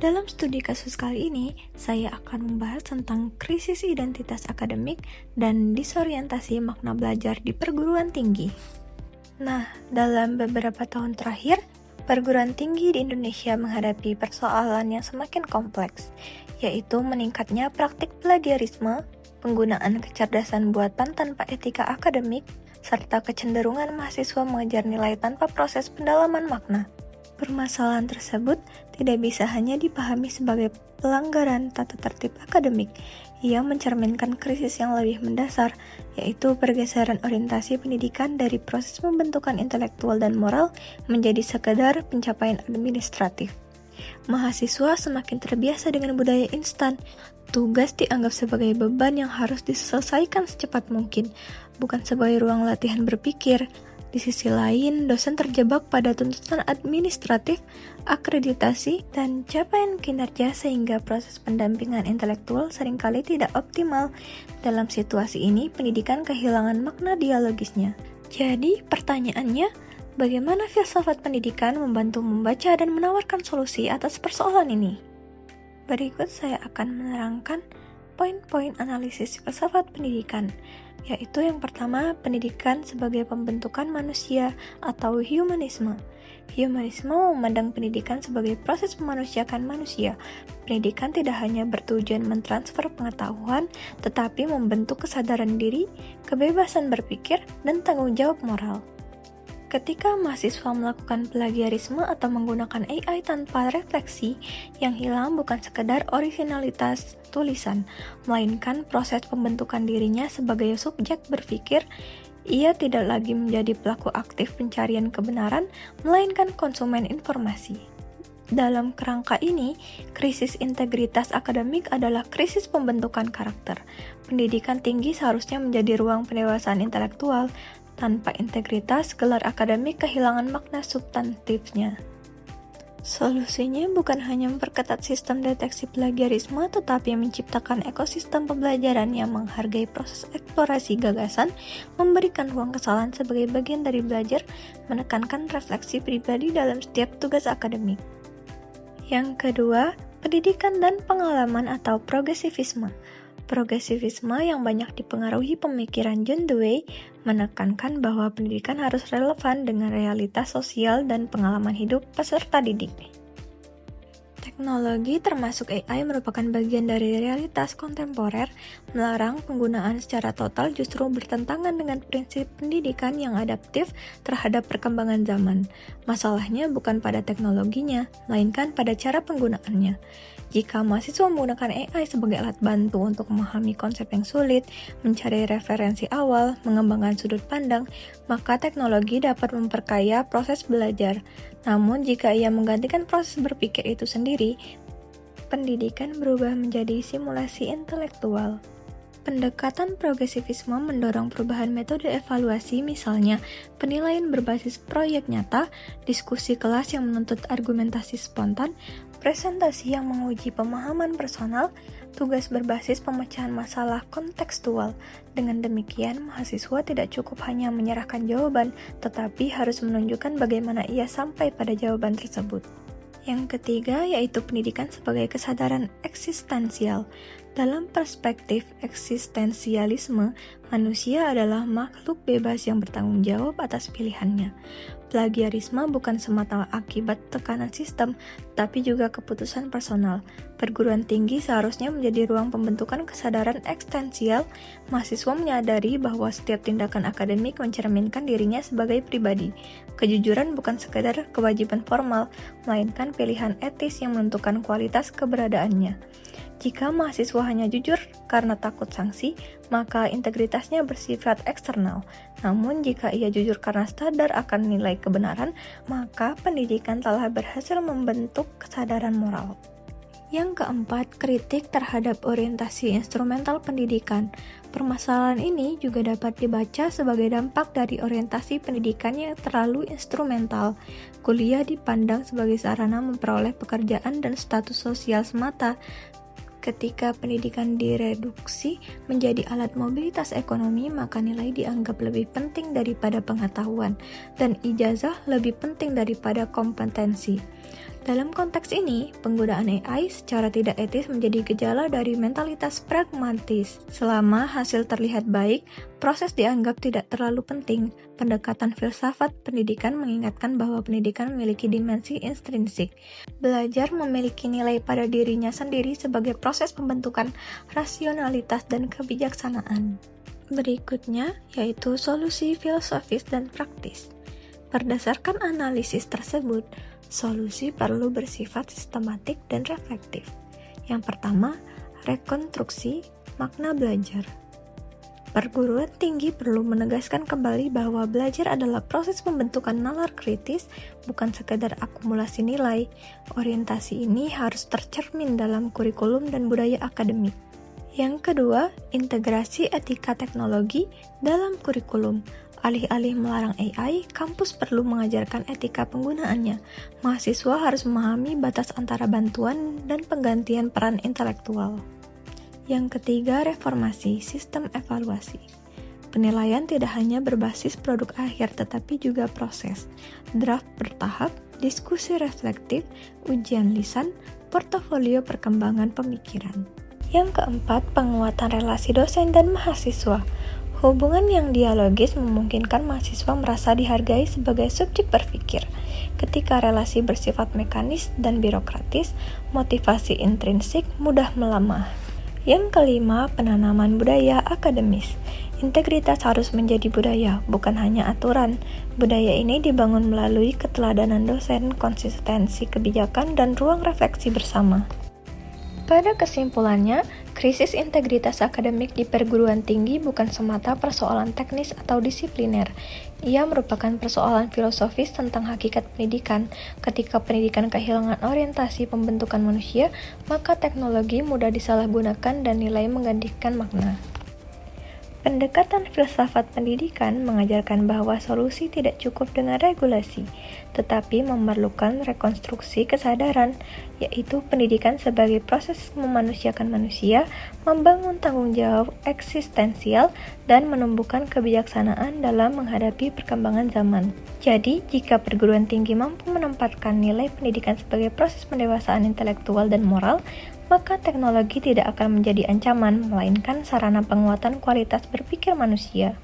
Dalam studi kasus kali ini, saya akan membahas tentang krisis identitas akademik dan disorientasi makna belajar di perguruan tinggi. Nah, dalam beberapa tahun terakhir, perguruan tinggi di Indonesia menghadapi persoalan yang semakin kompleks, yaitu meningkatnya praktik plagiarisme, penggunaan kecerdasan buatan tanpa etika akademik, serta kecenderungan mahasiswa mengejar nilai tanpa proses pendalaman makna. Permasalahan tersebut tidak bisa hanya dipahami sebagai pelanggaran tata tertib akademik. Ia mencerminkan krisis yang lebih mendasar, yaitu pergeseran orientasi pendidikan dari proses pembentukan intelektual dan moral menjadi sekedar pencapaian administratif. Mahasiswa semakin terbiasa dengan budaya instan. Tugas dianggap sebagai beban yang harus diselesaikan secepat mungkin, bukan sebagai ruang latihan berpikir. Di sisi lain, dosen terjebak pada tuntutan administratif, akreditasi, dan capaian kinerja sehingga proses pendampingan intelektual seringkali tidak optimal. Dalam situasi ini, pendidikan kehilangan makna dialogisnya. Jadi, pertanyaannya, bagaimana filsafat pendidikan membantu membaca dan menawarkan solusi atas persoalan ini? Berikut saya akan menerangkan poin-poin analisis filsafat pendidikan, yaitu yang pertama, pendidikan sebagai pembentukan manusia atau humanisme. Humanisme memandang pendidikan sebagai proses memanusiakan manusia. Pendidikan tidak hanya bertujuan mentransfer pengetahuan, tetapi membentuk kesadaran diri, kebebasan berpikir, dan tanggung jawab moral. Ketika mahasiswa melakukan plagiarisme atau menggunakan AI tanpa refleksi, yang hilang bukan sekedar originalitas tulisan, melainkan proses pembentukan dirinya sebagai subjek berpikir. Ia tidak lagi menjadi pelaku aktif pencarian kebenaran, melainkan konsumen informasi. Dalam kerangka ini, krisis integritas akademik adalah krisis pembentukan karakter. Pendidikan tinggi seharusnya menjadi ruang pendewasaan intelektual. Tanpa integritas, gelar akademik kehilangan makna substantifnya. Solusinya bukan hanya memperketat sistem deteksi plagiarisme, tetapi menciptakan ekosistem pembelajaran yang menghargai proses eksplorasi gagasan, memberikan ruang kesalahan sebagai bagian dari belajar, menekankan refleksi pribadi dalam setiap tugas akademik. Yang kedua, pendidikan dan pengalaman atau progresivisme. Progresivisme yang banyak dipengaruhi pemikiran John Dewey menekankan bahwa pendidikan harus relevan dengan realitas sosial dan pengalaman hidup peserta didik. Teknologi termasuk AI merupakan bagian dari realitas kontemporer. Melarang penggunaan secara total justru bertentangan dengan prinsip pendidikan yang adaptif terhadap perkembangan zaman. Masalahnya bukan pada teknologinya, melainkan pada cara penggunaannya. Jika mahasiswa menggunakan AI sebagai alat bantu untuk memahami konsep yang sulit, mencari referensi awal, mengembangkan sudut pandang, maka teknologi dapat memperkaya proses belajar. Namun, jika ia menggantikan proses berpikir itu sendiri, pendidikan berubah menjadi simulasi intelektual. Pendekatan progresivisme mendorong perubahan metode evaluasi, misalnya penilaian berbasis proyek nyata, diskusi kelas yang menuntut argumentasi spontan, presentasi yang menguji pemahaman personal, tugas berbasis pemecahan masalah kontekstual. Dengan demikian, mahasiswa tidak cukup hanya menyerahkan jawaban, tetapi harus menunjukkan bagaimana ia sampai pada jawaban tersebut. Yang ketiga, yaitu pendidikan sebagai kesadaran eksistensial. Dalam perspektif eksistensialisme, manusia adalah makhluk bebas yang bertanggung jawab atas pilihannya. Plagiarisme bukan semata akibat tekanan sistem, tapi juga keputusan personal. Perguruan tinggi seharusnya menjadi ruang pembentukan kesadaran eksistensial. Mahasiswa menyadari bahwa setiap tindakan akademik mencerminkan dirinya sebagai pribadi. Kejujuran bukan sekedar kewajiban formal, melainkan pilihan etis yang menentukan kualitas keberadaannya. Jika mahasiswa hanya jujur karena takut sanksi, maka integritasnya bersifat eksternal. Namun jika ia jujur karena sadar akan nilai kebenaran, maka pendidikan telah berhasil membentuk kesadaran moral. Yang keempat, kritik terhadap orientasi instrumental pendidikan. Permasalahan ini juga dapat dibaca sebagai dampak dari orientasi pendidikan yang terlalu instrumental. Kuliah dipandang sebagai sarana memperoleh pekerjaan dan status sosial semata. Ketika pendidikan direduksi menjadi alat mobilitas ekonomi, maka nilai dianggap lebih penting daripada pengetahuan, dan ijazah lebih penting daripada kompetensi. Dalam konteks ini, penggunaan AI secara tidak etis menjadi gejala dari mentalitas pragmatis. Selama hasil terlihat baik, proses dianggap tidak terlalu penting. Pendekatan filsafat pendidikan mengingatkan bahwa pendidikan memiliki dimensi intrinsik. Belajar memiliki nilai pada dirinya sendiri sebagai proses pembentukan rasionalitas dan kebijaksanaan. Berikutnya, yaitu solusi filosofis dan praktis. Berdasarkan analisis tersebut, solusi perlu bersifat sistematik dan reflektif. Yang pertama, rekonstruksi makna belajar. Perguruan tinggi perlu menegaskan kembali bahwa belajar adalah proses pembentukan nalar kritis, bukan sekadar akumulasi nilai. Orientasi ini harus tercermin dalam kurikulum dan budaya akademik. Yang kedua, integrasi etika teknologi dalam kurikulum. Alih-alih melarang AI, kampus perlu mengajarkan etika penggunaannya. Mahasiswa harus memahami batas antara bantuan dan penggantian peran intelektual. Yang ketiga, reformasi sistem evaluasi. Penilaian tidak hanya berbasis produk akhir, tetapi juga proses. Draft bertahap, diskusi reflektif, ujian lisan, portofolio perkembangan pemikiran. Yang keempat, penguatan relasi dosen dan mahasiswa. Hubungan yang dialogis memungkinkan mahasiswa merasa dihargai sebagai subjek berpikir. Ketika relasi bersifat mekanis dan birokratis, motivasi intrinsik mudah melemah. Yang kelima, penanaman budaya akademis. Integritas harus menjadi budaya, bukan hanya aturan. Budaya ini dibangun melalui keteladanan dosen, konsistensi kebijakan, dan ruang refleksi bersama. Pada kesimpulannya, krisis integritas akademik di perguruan tinggi bukan semata persoalan teknis atau disipliner. Ia merupakan persoalan filosofis tentang hakikat pendidikan. Ketika pendidikan kehilangan orientasi pembentukan manusia, maka teknologi mudah disalahgunakan dan nilai menggantikan makna. Pendekatan filsafat pendidikan mengajarkan bahwa solusi tidak cukup dengan regulasi, tetapi memerlukan rekonstruksi kesadaran, yaitu pendidikan sebagai proses memanusiakan manusia, membangun tanggung jawab eksistensial, dan menumbuhkan kebijaksanaan dalam menghadapi perkembangan zaman. Jadi, jika perguruan tinggi mampu menempatkan nilai pendidikan sebagai proses pendewasaan intelektual dan moral, maka teknologi tidak akan menjadi ancaman, melainkan sarana penguatan kualitas berpikir manusia.